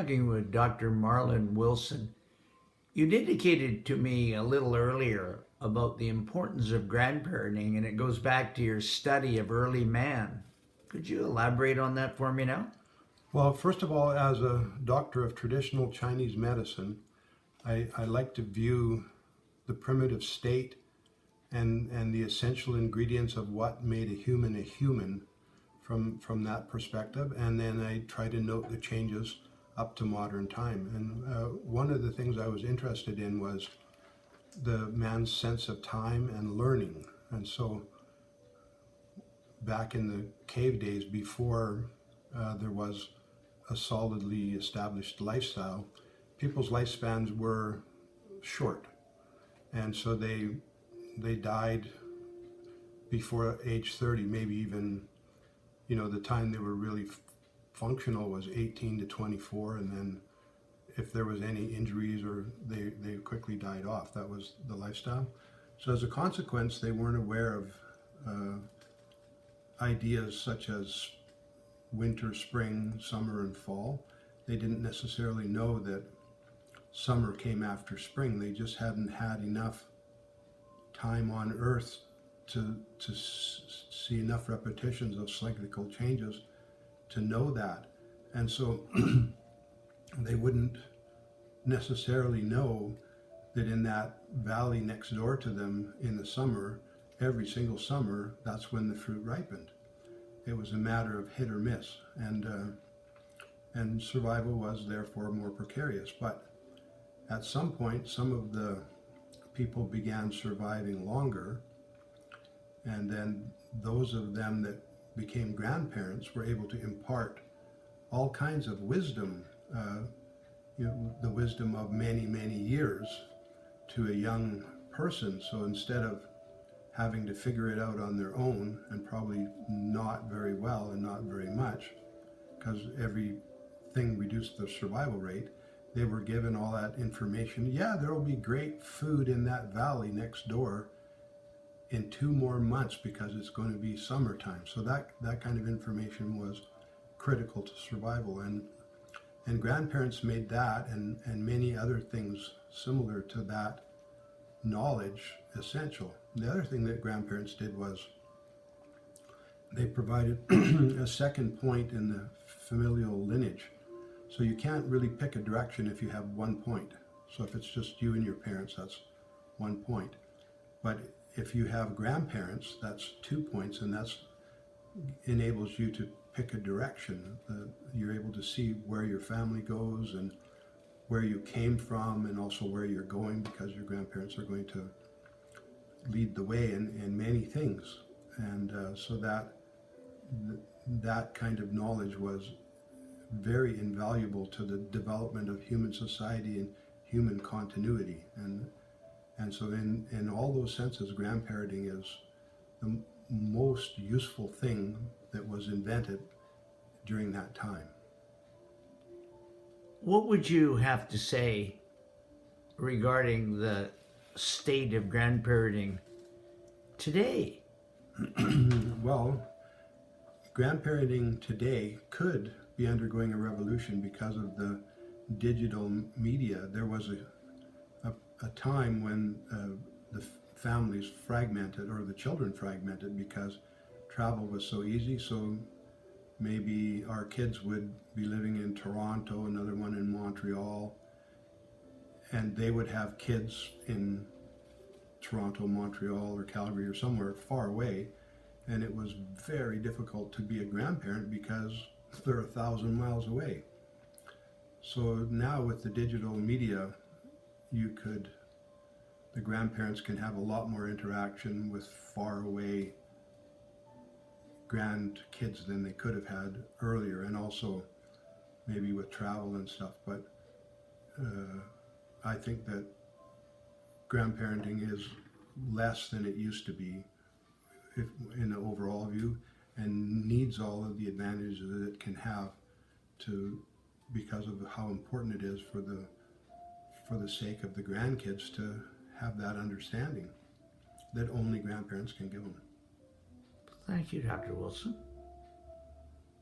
talking with Dr. Marlon Wilson. You'd indicated to me a little earlier about the importance of grandparenting, and it goes back to your study of early man. Could you elaborate on that for me now? Well, first of all, as a doctor of traditional Chinese medicine, I like to view the primitive state and the essential ingredients of what made a human from that perspective. And then I try to note the changes up to modern time. And one of the things I was interested in was the man's sense of time and learning. And so back in the cave days, before there was a solidly established lifestyle, people's lifespans were short. And so they died before age 30, maybe even, the time they were really functional was 18 to 24, and then if there was any injuries or they quickly died off. That was the lifestyle. So as a consequence, they weren't aware of ideas such as winter, spring, summer, and fall. They didn't necessarily know that summer came after spring. They just hadn't had enough time on Earth to see enough repetitions of cyclical changes to know that. And so they wouldn't necessarily know that in that valley next door to them in the summer, every single summer, that's when the fruit ripened. It was a matter of hit or miss, and survival was therefore more precarious. But at some point, some of the people began surviving longer, and then those of them that became grandparents were able to impart all kinds of wisdom, the wisdom of many, many years to a young person. So instead of having to figure it out on their own, and probably not very well and not very much, because everything reduced their survival rate, they were given all that information. Yeah, there will be great food in that valley next door in 2 more months because it's going to be summertime. So that kind of information was critical to survival. And grandparents made that and many other things similar to that knowledge essential. The other thing that grandparents did was they provided a second point in the familial lineage. So you can't really pick a direction if you have one point. So if it's just you and your parents, that's one point. But if you have grandparents, that's 2 points, and that enables you to pick a direction. You're able to see where your family goes and where you came from, and also where you're going, because your grandparents are going to lead the way in many things. And so that kind of knowledge was very invaluable to the development of human society and human continuity. And so in all those senses, grandparenting is the most useful thing that was invented during that time. What would you have to say regarding the state of grandparenting today? Well, grandparenting today could be undergoing a revolution because of the digital media. There was a time when the families fragmented, or the children fragmented, because travel was so easy. So maybe our kids would be living in Toronto, another one in Montreal, and they would have kids in Toronto, Montreal, or Calgary, or somewhere far away. And it was very difficult to be a grandparent because they're 1,000 miles away. So now with the digital media, the grandparents can have a lot more interaction with far away grandkids than they could have had earlier, and also maybe with travel and stuff. But I think that grandparenting is less than it used to be in the overall view, and needs all of the advantages that it can have because of how important it is for the sake of the grandkids to have that understanding that only grandparents can give them. Thank you, Dr. Wilson.